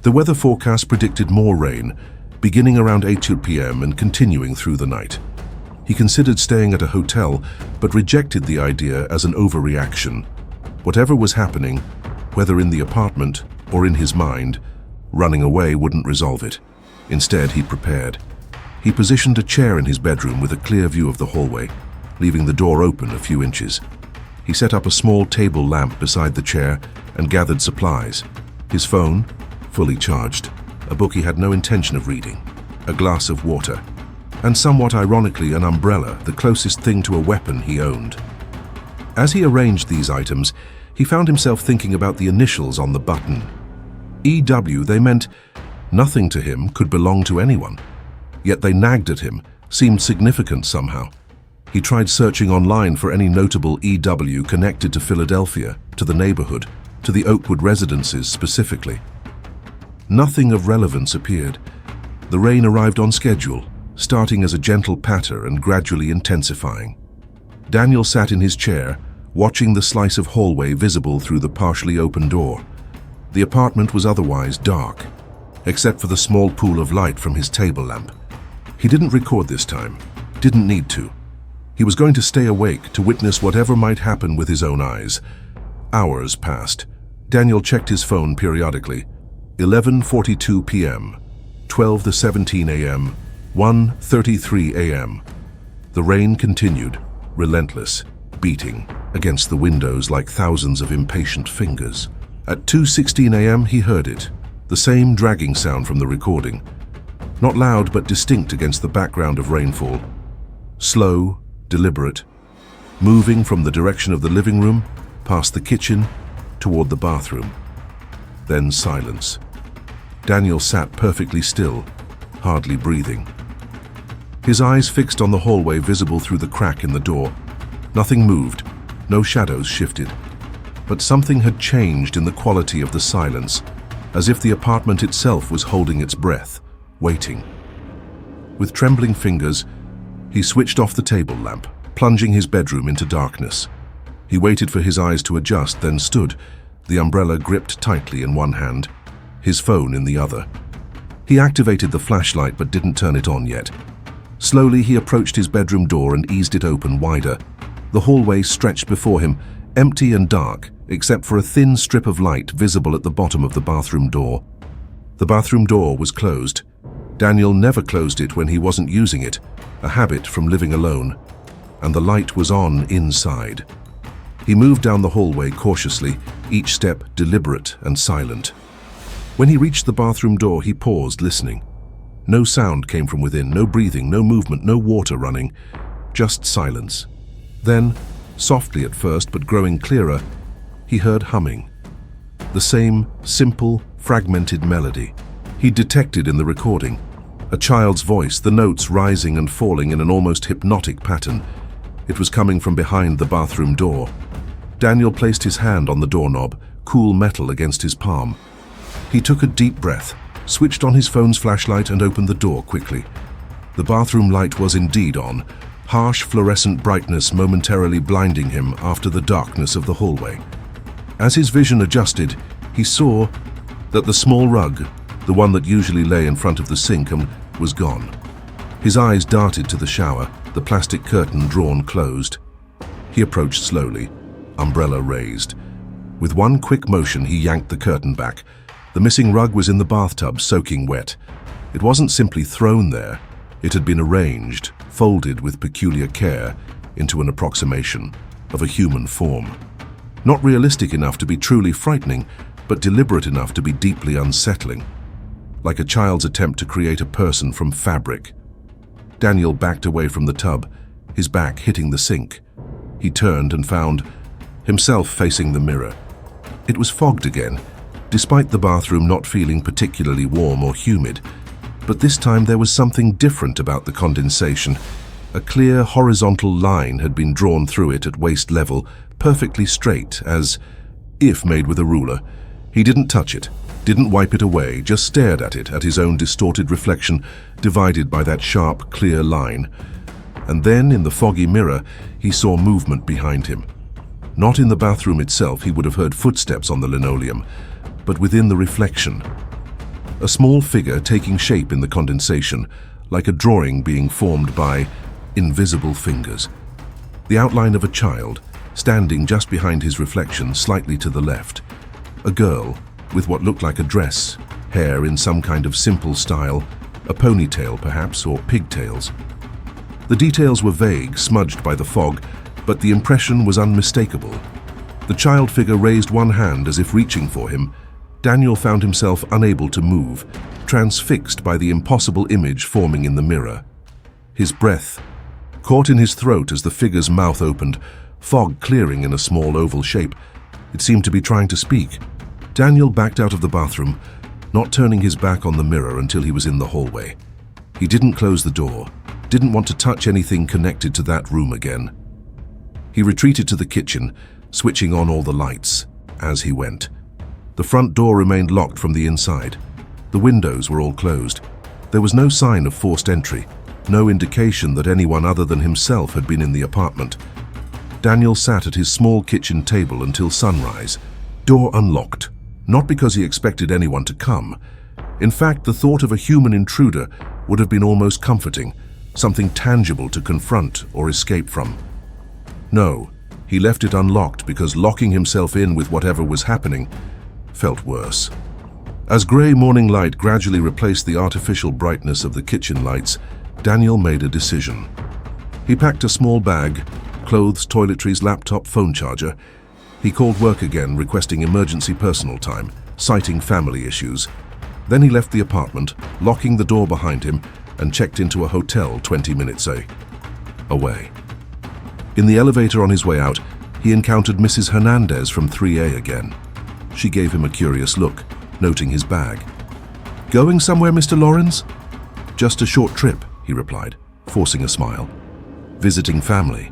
The weather forecast predicted more rain, beginning around 8 p.m. and continuing through the night. He considered staying at a hotel, but rejected the idea as an overreaction. Whatever was happening, whether in the apartment or in his mind, running away wouldn't resolve it. Instead, he prepared. He positioned a chair in his bedroom with a clear view of the hallway, leaving the door open a few inches. He set up a small table lamp beside the chair and gathered supplies. His phone, fully charged, a book he had no intention of reading, a glass of water, and somewhat ironically an umbrella, the closest thing to a weapon he owned. As he arranged these items, he found himself thinking about the initials on the button. E.W., they meant nothing to him could belong to anyone. Yet they nagged at him, seemed significant somehow. He tried searching online for any notable E.W. connected to Philadelphia, to the neighborhood, to the Oakwood residences specifically. Nothing of relevance appeared. The rain arrived on schedule, starting as a gentle patter and gradually intensifying. Daniel sat in his chair, watching the slice of hallway visible through the partially open door. The apartment was otherwise dark, except for the small pool of light from his table lamp. He didn't record this time, didn't need to. He was going to stay awake to witness whatever might happen with his own eyes. Hours passed. Daniel checked his phone periodically. 11:42 p.m., 12:17 a.m., 1:33 a.m. The rain continued, relentless, beating against the windows like thousands of impatient fingers. At 2:16 a.m. he heard it, the same dragging sound from the recording. Not loud but distinct against the background of rainfall. Slow, deliberate, moving from the direction of the living room, past the kitchen, toward the bathroom. Then silence. Daniel sat perfectly still, hardly breathing. His eyes fixed on the hallway visible through the crack in the door. Nothing moved, no shadows shifted. But something had changed in the quality of the silence, as if the apartment itself was holding its breath, waiting. With trembling fingers, he switched off the table lamp, plunging his bedroom into darkness. He waited for his eyes to adjust, then stood, the umbrella gripped tightly in one hand, his phone in the other. He activated the flashlight but didn't turn it on yet. Slowly he approached his bedroom door and eased it open wider. The hallway stretched before him, empty and dark, except for a thin strip of light visible at the bottom of the bathroom door. The bathroom door was closed. Daniel never closed it when he wasn't using it, a habit from living alone. And the light was on inside. He moved down the hallway cautiously, each step deliberate and silent. When he reached the bathroom door, he paused, listening. No sound came from within, no breathing, no movement, no water running, just silence. Then, softly at first but growing clearer, he heard humming. The same simple, fragmented melody he'd detected in the recording. A child's voice, the notes rising and falling in an almost hypnotic pattern. It was coming from behind the bathroom door. Daniel placed his hand on the doorknob, cool metal against his palm. He took a deep breath, switched on his phone's flashlight and opened the door quickly. The bathroom light was indeed on, harsh fluorescent brightness momentarily blinding him after the darkness of the hallway. As his vision adjusted, he saw that the small rug, the one that usually lay in front of the sink, was gone. His eyes darted to the shower, the plastic curtain drawn closed. He approached slowly, umbrella raised. With one quick motion, he yanked the curtain back. The missing rug was in the bathtub, soaking wet. It wasn't simply thrown there. It had been arranged, folded with peculiar care, into an approximation of a human form. Not realistic enough to be truly frightening, but deliberate enough to be deeply unsettling. Like a child's attempt to create a person from fabric. Daniel backed away from the tub, his back hitting the sink. He turned and found himself facing the mirror. It was fogged again, despite the bathroom not feeling particularly warm or humid. But this time there was something different about the condensation. A clear horizontal line had been drawn through it at waist level, perfectly straight, as if made with a ruler. He didn't touch it, didn't wipe it away, just stared at it, at his own distorted reflection, divided by that sharp, clear line. And then, in the foggy mirror, he saw movement behind him. Not in the bathroom itself, he would have heard footsteps on the linoleum, but within the reflection. A small figure taking shape in the condensation, like a drawing being formed by invisible fingers. The outline of a child, standing just behind his reflection, slightly to the left. A girl, with what looked like a dress, hair in some kind of simple style, a ponytail perhaps, or pigtails. The details were vague, smudged by the fog, but the impression was unmistakable. The child figure raised one hand as if reaching for him. Daniel found himself unable to move, transfixed by the impossible image forming in the mirror. His breath caught in his throat as the figure's mouth opened, fog clearing in a small oval shape. It seemed to be trying to speak. Daniel backed out of the bathroom, not turning his back on the mirror until he was in the hallway. He didn't close the door, didn't want to touch anything connected to that room again. He retreated to the kitchen, switching on all the lights as he went. The front door remained locked from the inside. The windows were all closed. There was no sign of forced entry, no indication that anyone other than himself had been in the apartment. Daniel sat at his small kitchen table until sunrise, door unlocked, not because he expected anyone to come. In fact, the thought of a human intruder would have been almost comforting, something tangible to confront or escape from. No, he left it unlocked because locking himself in with whatever was happening felt worse. As grey morning light gradually replaced the artificial brightness of the kitchen lights, Daniel made a decision. He packed a small bag, clothes, toiletries, laptop, phone charger. He called work again, requesting emergency personal time, citing family issues. Then he left the apartment, locking the door behind him, and checked into a hotel 20 minutes away. In the elevator on his way out, he encountered Mrs. Hernandez from 3A again. She gave him a curious look, noting his bag. "Going somewhere, Mr. Lawrence?" "Just a short trip," he replied, forcing a smile. "Visiting family."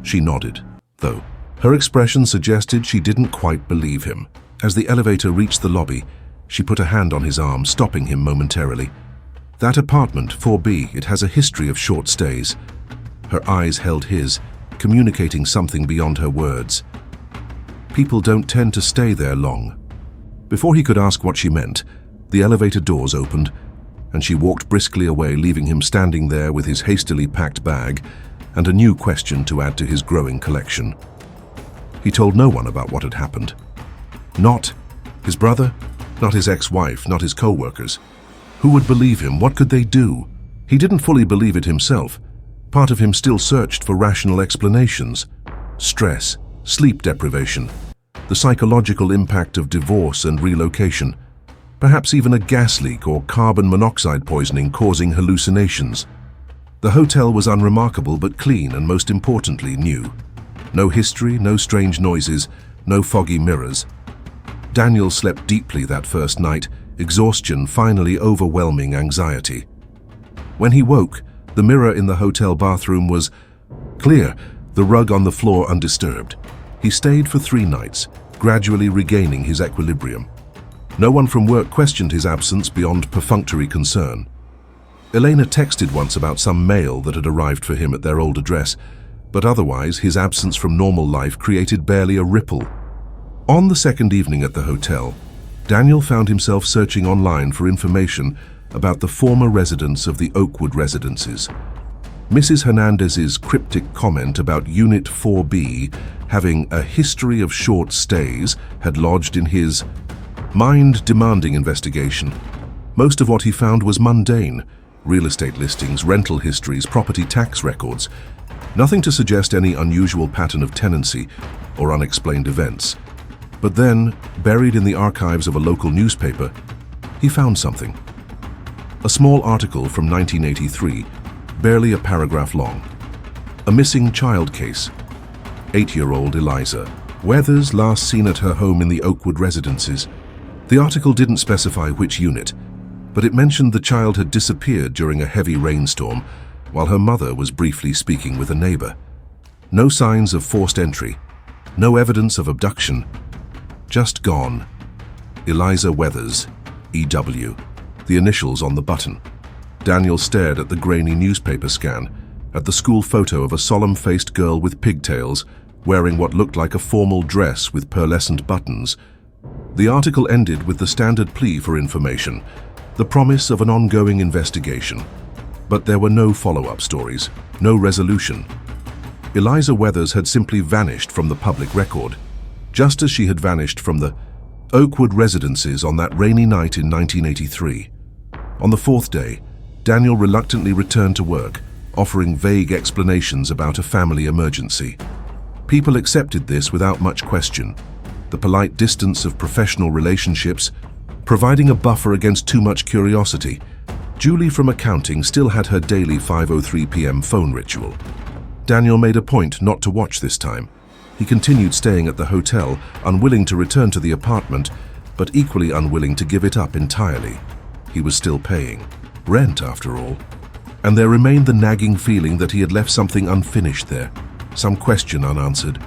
She nodded, though. Her expression suggested she didn't quite believe him. As the elevator reached the lobby, she put a hand on his arm, stopping him momentarily. "That apartment, 4B, it has a history of short stays." Her eyes held his, communicating something beyond her words. "People don't tend to stay there long." Before he could ask what she meant, the elevator doors opened, and she walked briskly away, leaving him standing there with his hastily packed bag and a new question to add to his growing collection. He told no one about what had happened. Not his brother, not his ex-wife, not his co-workers. Who would believe him? What could they do? He didn't fully believe it himself. Part of him still searched for rational explanations. Stress, sleep deprivation, the psychological impact of divorce and relocation, perhaps even a gas leak or carbon monoxide poisoning causing hallucinations. The hotel was unremarkable but clean and, most importantly, new. No history, no strange noises, no foggy mirrors. Daniel slept deeply that first night, exhaustion finally overwhelming anxiety. When he woke, the mirror in the hotel bathroom was clear, the rug on the floor undisturbed. He stayed for 3 nights, gradually regaining his equilibrium. No one from work questioned his absence beyond perfunctory concern. Elena texted once about some mail that had arrived for him at their old address, but otherwise his absence from normal life created barely a ripple. On the second evening at the hotel, Daniel found himself searching online for information about the former residents of the Oakwood residences. Mrs. Hernandez's cryptic comment about Unit 4B having a history of short stays had lodged in his mind-demanding investigation. Most of what he found was mundane: real estate listings, rental histories, property tax records. Nothing to suggest any unusual pattern of tenancy or unexplained events. But then, buried in the archives of a local newspaper, he found something. A small article from 1983, barely a paragraph long. A missing child case. 8-year-old Eliza Weathers, last seen at her home in the Oakwood residences. The article didn't specify which unit, but it mentioned the child had disappeared during a heavy rainstorm while her mother was briefly speaking with a neighbor. No signs of forced entry, no evidence of abduction. Just gone. Eliza Weathers, EW. The initials on the button. Daniel stared at the grainy newspaper scan, at the school photo of a solemn-faced girl with pigtails, wearing what looked like a formal dress with pearlescent buttons. The article ended with the standard plea for information, the promise of an ongoing investigation. But there were no follow-up stories, no resolution. Eliza Weathers had simply vanished from the public record, just as she had vanished from the Oakwood residences on that rainy night in 1983. On the 4th day, Daniel reluctantly returned to work, offering vague explanations about a family emergency. People accepted this without much question, the polite distance of professional relationships providing a buffer against too much curiosity. Julie from accounting still had her daily 5:03 p.m. phone ritual. Daniel made a point not to watch this time. He continued staying at the hotel, unwilling to return to the apartment, but equally unwilling to give it up entirely. He was still paying rent, after all. And there remained the nagging feeling that he had left something unfinished there, some question unanswered.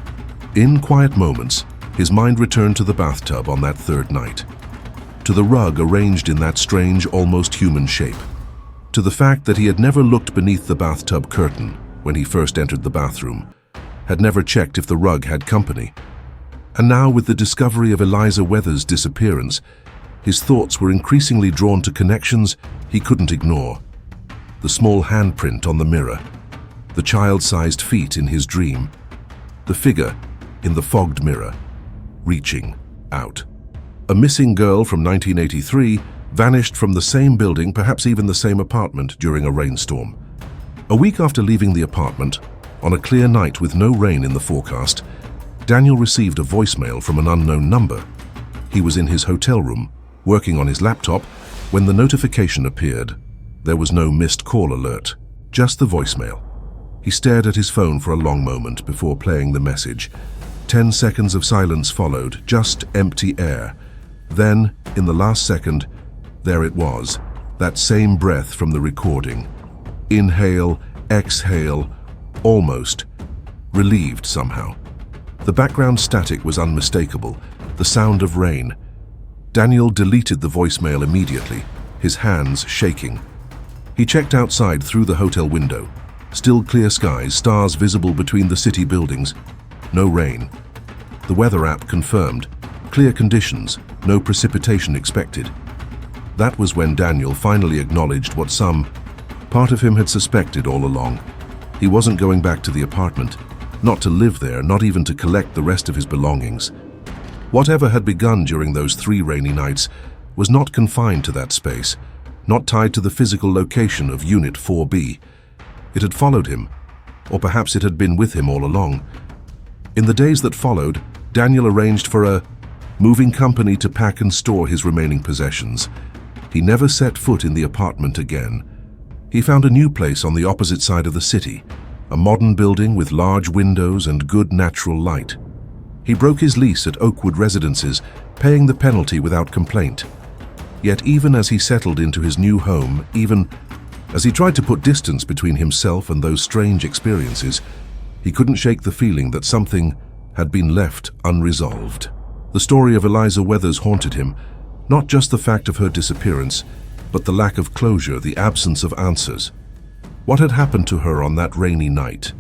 In quiet moments, his mind returned to the bathtub on that 3rd night, to the rug arranged in that strange, almost human shape, to the fact that he had never looked beneath the bathtub curtain when he first entered the bathroom, had never checked if the rug had company. And now, with the discovery of Eliza Weathers' disappearance, his thoughts were increasingly drawn to connections he couldn't ignore. The small handprint on the mirror, the child-sized feet in his dream, the figure in the fogged mirror, reaching out. A missing girl from 1983 vanished from the same building, perhaps even the same apartment, during a rainstorm. A week after leaving the apartment, on a clear night with no rain in the forecast, Daniel received a voicemail from an unknown number. He was in his hotel room, working on his laptop, when the notification appeared. There was no missed call alert, just the voicemail. He stared at his phone for a long moment before playing the message. 10 seconds of silence followed, just empty air. Then, in the last second, there it was, that same breath from the recording. Inhale, exhale, almost. Relieved somehow. The background static was unmistakable, the sound of rain. Daniel deleted the voicemail immediately, his hands shaking. He checked outside through the hotel window. Still clear skies, stars visible between the city buildings. No rain. The weather app confirmed. Clear conditions, no precipitation expected. That was when Daniel finally acknowledged what some part of him had suspected all along. He wasn't going back to the apartment, not to live there, not even to collect the rest of his belongings. Whatever had begun during those 3 rainy nights was not confined to that space, not tied to the physical location of Unit 4B. It had followed him, or perhaps it had been with him all along. In the days that followed, Daniel arranged for a moving company to pack and store his remaining possessions. He never set foot in the apartment again. He found a new place on the opposite side of the city, a modern building with large windows and good natural light. He broke his lease at Oakwood Residences, paying the penalty without complaint. Yet even as he settled into his new home, even as he tried to put distance between himself and those strange experiences, he couldn't shake the feeling that something had been left unresolved. The story of Eliza Weathers haunted him, not just the fact of her disappearance, but the lack of closure, the absence of answers. What had happened to her on that rainy night?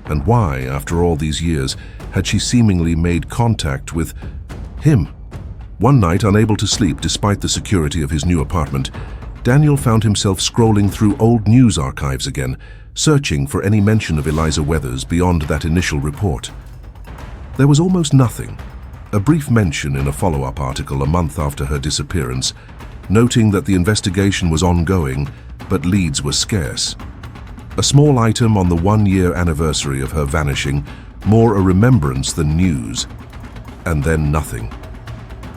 And why, after all these years, had she seemingly made contact with him? One night, unable to sleep despite the security of his new apartment, Daniel found himself scrolling through old news archives again, searching for any mention of Eliza Weathers beyond that initial report. There was almost nothing. A brief mention in a follow-up article a month after her disappearance, noting that the investigation was ongoing, but leads were scarce. A small item on the 1-year anniversary of her vanishing, more a remembrance than news. And then nothing.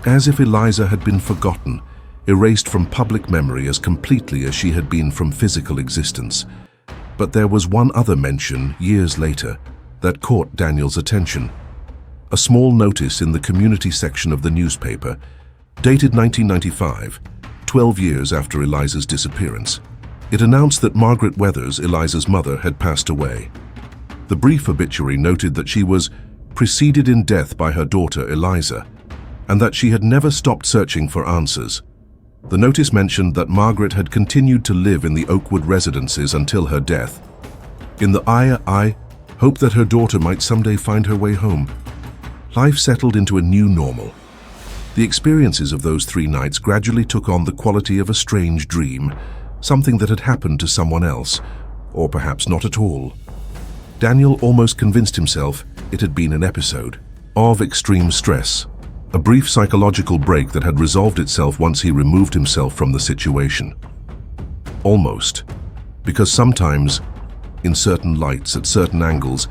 As if Eliza had been forgotten, erased from public memory as completely as she had been from physical existence. But there was one other mention, years later, that caught Daniel's attention. A small notice in the community section of the newspaper, dated 1995, 12 years after Eliza's disappearance. It announced that Margaret Weathers, Eliza's mother, had passed away. The brief obituary noted that she was preceded in death by her daughter Eliza, and that she had never stopped searching for answers. The notice mentioned that Margaret had continued to live in the Oakwood Residences until her death. In the I hoped that her daughter might someday find her way home. Life settled into a new normal. The experiences of those 3 nights gradually took on the quality of a strange dream, something that had happened to someone else, or perhaps not at all. Daniel almost convinced himself it had been an episode of extreme stress, a brief psychological break that had resolved itself once he removed himself from the situation. Almost, because sometimes, in certain lights, at certain angles,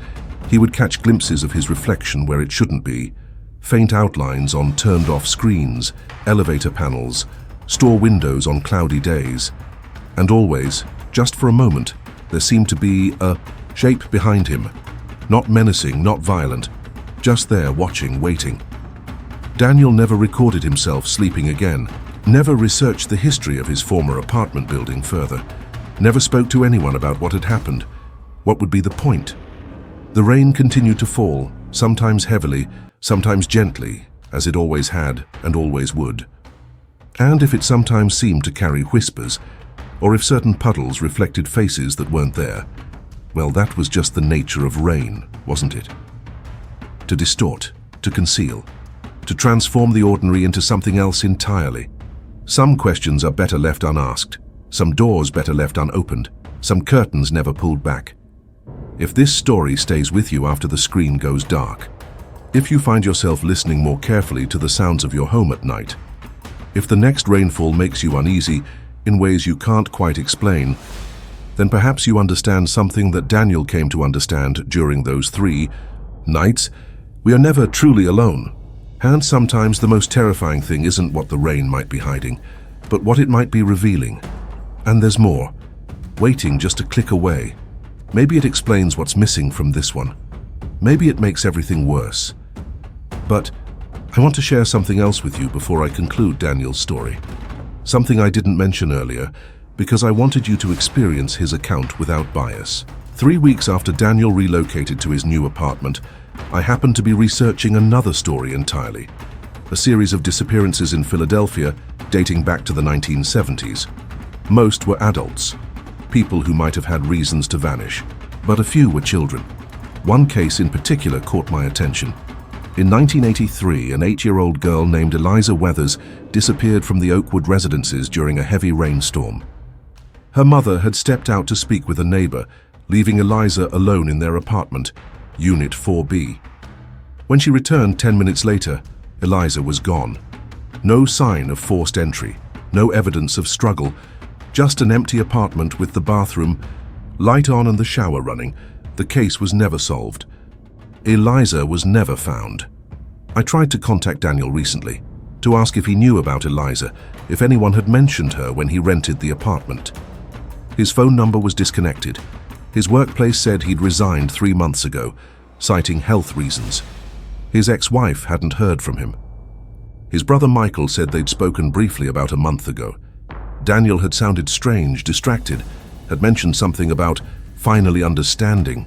he would catch glimpses of his reflection where it shouldn't be, faint outlines on turned-off screens, elevator panels, store windows on cloudy days. And always, just for a moment, there seemed to be a shape behind him, not menacing, not violent, just there watching, waiting. Daniel never recorded himself sleeping again, never researched the history of his former apartment building further, never spoke to anyone about what had happened. What would be the point? The rain continued to fall, sometimes heavily, sometimes gently, as it always had and always would. And if it sometimes seemed to carry whispers, or if certain puddles reflected faces that weren't there, well, that was just the nature of rain, wasn't it? To distort, to conceal, to transform the ordinary into something else entirely. Some questions are better left unasked, some doors better left unopened, some curtains never pulled back. If this story stays with you after the screen goes dark, if you find yourself listening more carefully to the sounds of your home at night, If the next rainfall makes you uneasy in ways you can't quite explain, then perhaps you understand something that Daniel came to understand during those 3 nights. We are never truly alone. And sometimes the most terrifying thing isn't what the rain might be hiding, but what it might be revealing. And there's more, waiting just a click away. Maybe it explains what's missing from this one. Maybe it makes everything worse. But I want to share something else with you before I conclude Daniel's story. Something I didn't mention earlier, because I wanted you to experience his account without bias. 3 weeks after Daniel relocated to his new apartment, I happened to be researching another story entirely. A series of disappearances in Philadelphia dating back to the 1970s. Most were adults, people who might have had reasons to vanish, but a few were children. One case in particular caught my attention. In 1983, an 8-year-old girl named Eliza Weathers disappeared from the Oakwood residences during a heavy rainstorm. Her mother had stepped out to speak with a neighbor, leaving Eliza alone in their apartment, Unit 4B. When she returned 10 minutes later, Eliza was gone. No sign of forced entry, no evidence of struggle, just an empty apartment with the bathroom, light on and the shower running. The case was never solved. Eliza was never found. I tried to contact Daniel recently to ask if he knew about Eliza, if anyone had mentioned her when he rented the apartment. His phone number was disconnected. His workplace said he'd resigned 3 months ago, citing health reasons. His ex-wife hadn't heard from him. His brother Michael said they'd spoken briefly about a month ago. Daniel had sounded strange, distracted, had mentioned something about finally understanding,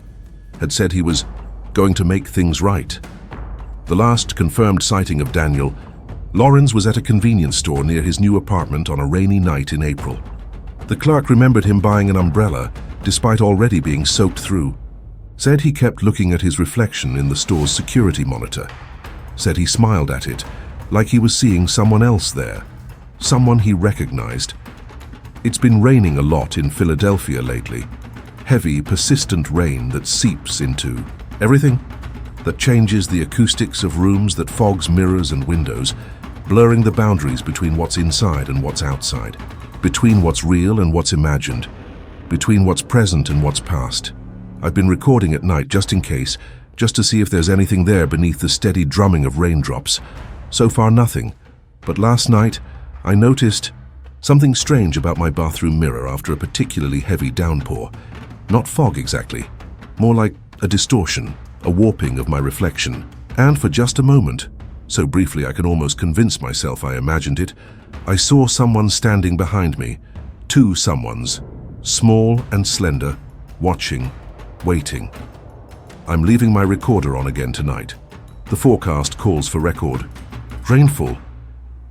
had said he was going to make things right. The last confirmed sighting of Daniel, Lawrence was at a convenience store near his new apartment on a rainy night in April. The clerk remembered him buying an umbrella, despite already being soaked through. Said he kept looking at his reflection in the store's security monitor. Said he smiled at it, like he was seeing someone else there, someone he recognized. It's been raining a lot in Philadelphia lately. Heavy, persistent rain that seeps into everything, that changes the acoustics of rooms, that fogs mirrors and windows, blurring the boundaries between what's inside and what's outside, between what's real and what's imagined, between what's present and what's past. I've been recording at night just in case, just to see if there's anything there beneath the steady drumming of raindrops. So far nothing, but last night I noticed something strange about my bathroom mirror after a particularly heavy downpour. Not fog exactly, more like a distortion, a warping of my reflection. And for just a moment, so briefly I can almost convince myself I imagined it, I saw someone standing behind me. 2 someones, small and slender, watching, waiting. I'm leaving my recorder on again tonight. The forecast calls for record rainfall.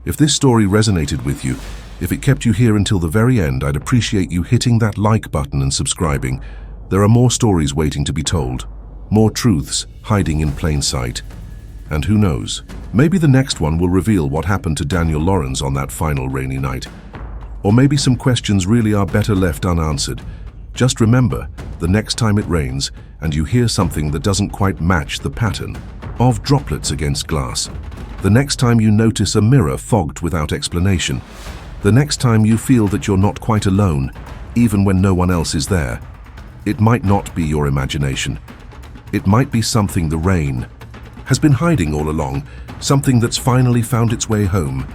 If this story resonated with you, if it kept you here until the very end, I'd appreciate you hitting that like button and subscribing. There are more stories waiting to be told, more truths hiding in plain sight. And who knows, maybe the next one will reveal what happened to Daniel Lawrence on that final rainy night. Or maybe some questions really are better left unanswered. Just remember, the next time it rains and you hear something that doesn't quite match the pattern of droplets against glass, the next time you notice a mirror fogged without explanation, the next time you feel that you're not quite alone, even when no one else is there, it might not be your imagination. It might be something the rain has been hiding all along, something that's finally found its way home,